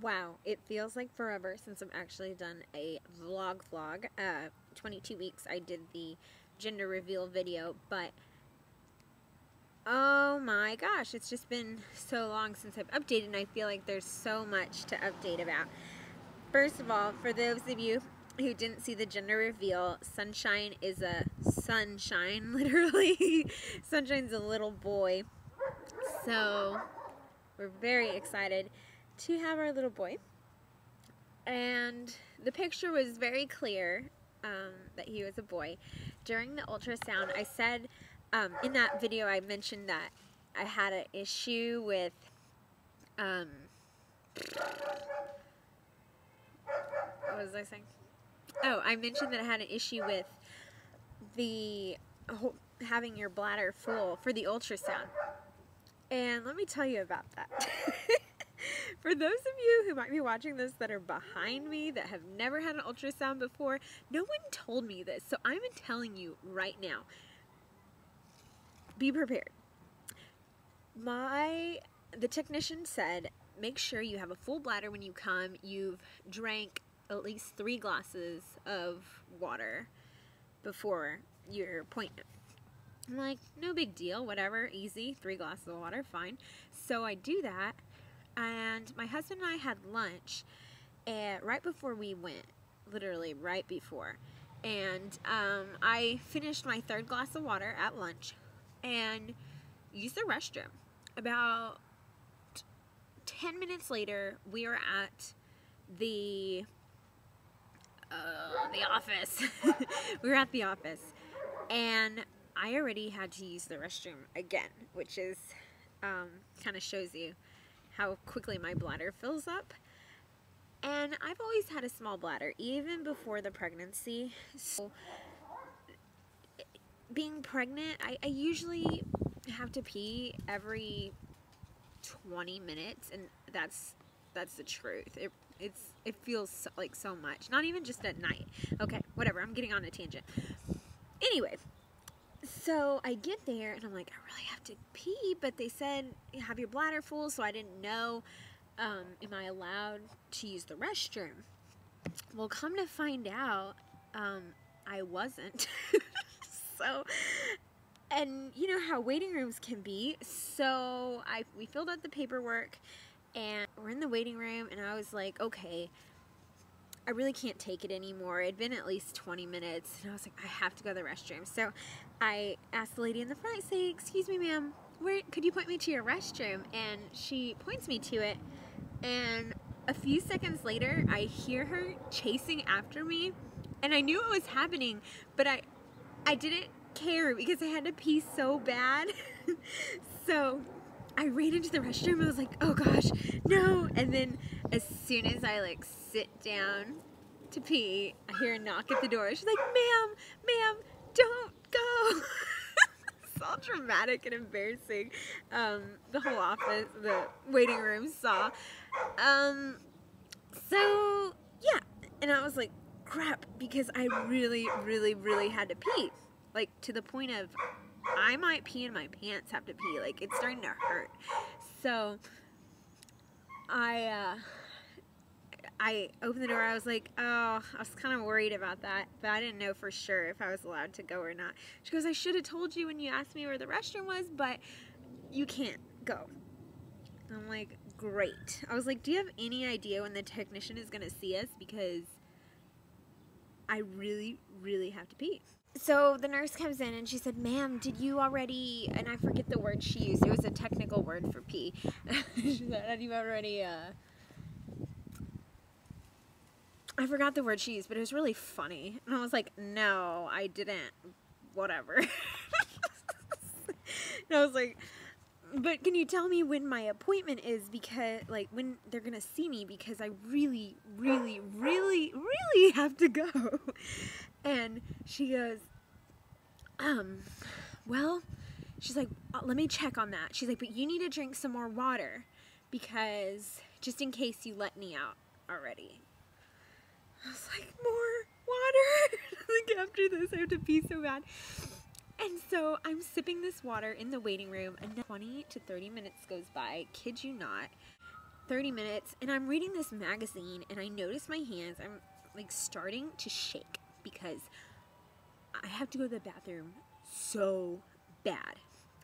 Wow, it feels like forever since I've actually done a vlog. 22 weeks I did the gender reveal video, but oh my gosh, it's just been so long since I've updated, and I feel like there's so much to update about. First of all, for those of you who didn't see the gender reveal, Sunshine is a sunshine, literally. Sunshine's a little boy. So we're very excited to have our little boy. And the picture was very clear that he was a boy. During the ultrasound, I said, in that video I mentioned that I had an issue with what was I saying? Oh, I mentioned that I had an issue with the having your bladder full for the ultrasound. And let me tell you about that. For those of you who might be watching this that are behind me, that have never had an ultrasound before, no one told me this, so I'm telling you right now. Be prepared. The technician said, make sure you have a full bladder when you come. You've drank at least 3 glasses of water before your appointment. I'm like, no big deal, whatever, easy, 3 glasses of water, fine. So I do that, and my husband and I had lunch right before we went, literally right before. And I finished my 3rd glass of water at lunch and used the restroom. About 10 minutes later, we were at the office. We were at the office, and I already had to use the restroom again, which is kind of shows you how quickly my bladder fills up. And I've always had a small bladder, even before the pregnancy. So being pregnant, I usually have to pee every 20 minutes, and that's the truth. It feels like so much. Not even just at night. Okay, whatever. I'm getting on a tangent. Anyway, so I get there, and I'm like, I really have to pee, but they said you have your bladder full, so I didn't know, am I allowed to use the restroom? Well, come to find out, I wasn't. So, and you know how waiting rooms can be, so we filled out the paperwork, and we're in the waiting room, and I was like, okay, I really can't take it anymore. It had been at least 20 minutes, and I was like, I have to go to the restroom. So I asked the lady in the front, say, excuse me, ma'am, could you point me to your restroom? And she points me to it, and a few seconds later, I hear her chasing after me, and I knew what was happening, but I didn't care because I had to pee so bad. So I ran into the restroom. I was like, oh gosh, no. And then as soon as I sit down to pee, I hear a knock at the door. She's like, ma'am, don't go. It's all dramatic and embarrassing. The whole office, the waiting room saw. So yeah, and I was like, crap, because I really, really, really had to pee. Like, to the point of, I might pee in my pants, have to pee. Like, it's starting to hurt. So, I opened the door. I was like, oh, I was kind of worried about that, but I didn't know for sure if I was allowed to go or not. She goes, I should have told you when you asked me where the restroom was, but you can't go. And I'm like, great. I was like, do you have any idea when the technician is going to see us? Because I really, really have to pee. So the nurse comes in and she said, ma'am, did you already, and I forget the word she used, it was a technical word for pee. She said, have you already, I forgot the word she used, but it was really funny. And I was like, no, I didn't, whatever. And I was like, but can you tell me when my appointment is, because, when they're going to see me, because I really, really, really, really have to go. And she goes, well, she's like, let me check on that. She's like, but you need to drink some more water, because just in case you let me out already. I was like, more water? After this, I have to pee so bad. And so I'm sipping this water in the waiting room, and 20 to 30 minutes goes by, kid you not. 30 minutes, and I'm reading this magazine, and I notice my hands, I'm like starting to shake because I have to go to the bathroom so bad.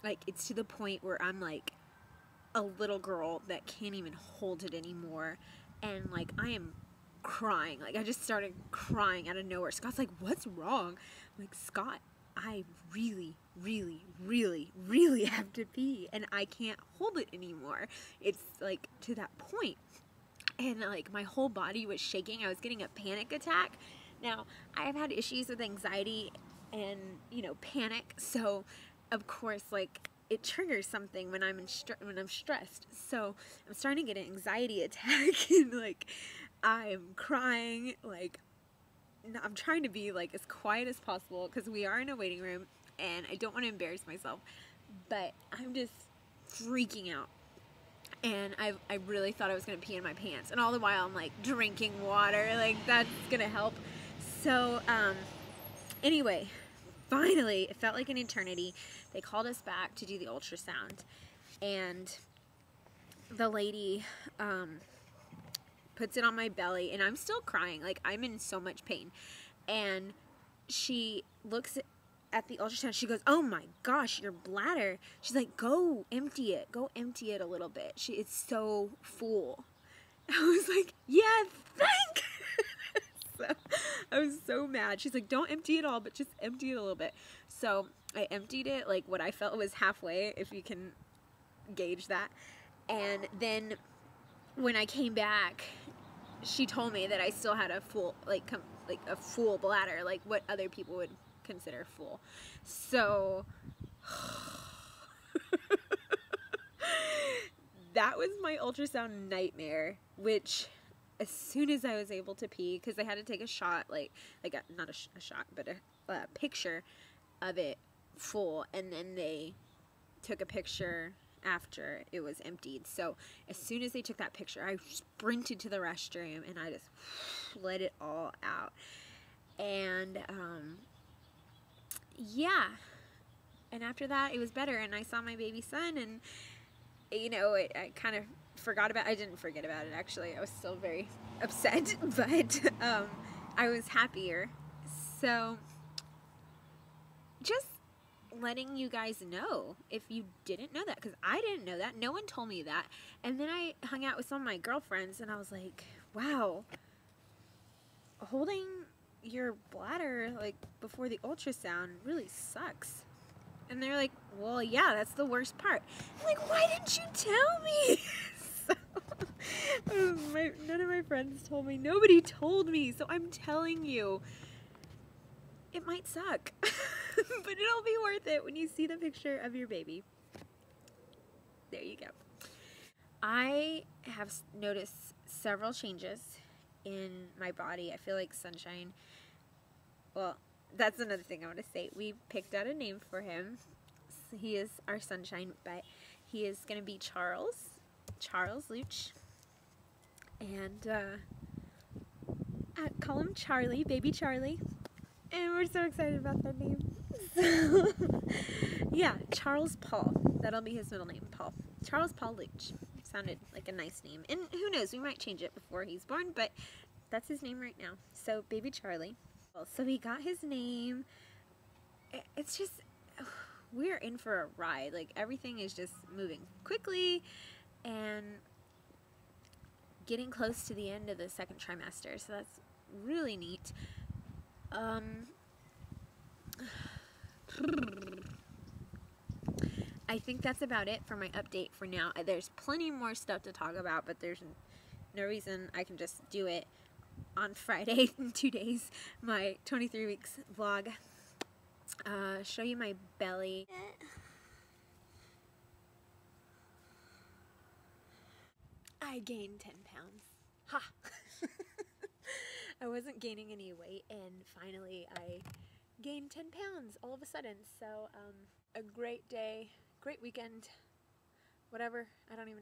Like, it's to the point where I'm like a little girl that can't even hold it anymore, and like I am crying. Like, I just started crying out of nowhere. Scott's like, what's wrong? I'm like, Scott, I really, really, really, really have to pee, and I can't hold it anymore. It's like to that point. And like my whole body was shaking. I was getting a panic attack. Now, I've had issues with anxiety and, you know, panic. So, of course, like, it triggers something when I'm stressed. So, I'm starting to get an anxiety attack, and like I'm crying. Like, I'm trying to be like as quiet as possible because we are in a waiting room and I don't want to embarrass myself, but I'm just freaking out. And I really thought I was going to pee in my pants. And all the while I'm like drinking water. Like, that's going to help. So, anyway, finally, it felt like an eternity. They called us back to do the ultrasound. And the lady puts it on my belly. And I'm still crying. Like, I'm in so much pain. And she looks at the ultrasound, she goes, oh my gosh, your bladder. She's like, go empty it a little bit. It's so full. I was like, yeah, thank. So I was so mad. She's like, don't empty it all, but just empty it a little bit. So I emptied it, like what I felt was halfway, if you can gauge that. And then when I came back, she told me that I still had a full, like a full bladder, like what other people would consider full. So that was my ultrasound nightmare, which as soon as I was able to pee, because they had to take a shot, not a shot, but a picture of it full, and then they took a picture after it was emptied. So as soon as they took that picture, I sprinted to the restroom and I just let it all out. And yeah, and after that it was better, and I saw my baby son, and you know, I kind of forgot about it. I didn't forget about it, actually. I was still very upset, but I was happier. So just letting you guys know, if you didn't know that, because I didn't know that. No one told me that. And then I hung out with some of my girlfriends, and I was like, wow, holding your bladder like before the ultrasound really sucks. And they're like, well, yeah, that's the worst part. I'm like, why didn't you tell me? So, none of my friends told me. Nobody told me. So I'm telling you, it might suck, but it'll be worth it when you see the picture of your baby. There you go. I have noticed several changes in my body. I feel like Sunshine, well, that's another thing I want to say. We picked out a name for him. He is our Sunshine, but he is going to be Charles Luch. And I call him Charlie, baby Charlie. And we're so excited about that name. So, yeah, Charles Paul. That'll be his middle name, Paul. Charles Paul Luch. Sounded like a nice name. And who knows, we might change it before he's born, but that's his name right now. So, baby Charlie. So he got his name. It's just, we're in for a ride. Like, everything is just moving quickly and getting close to the end of the second trimester. So that's really neat. I think that's about it for my update for now. There's plenty more stuff to talk about, but there's no reason I can just do it on Friday in 2 days. My 23 weeks vlog. Show you my belly. I gained 10 pounds. Ha! I wasn't gaining any weight, and finally I gained 10 pounds all of a sudden. So, a great day, great weekend, whatever.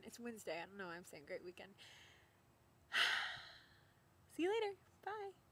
It's Wednesday. I don't know why I'm saying great weekend. See you later. Bye.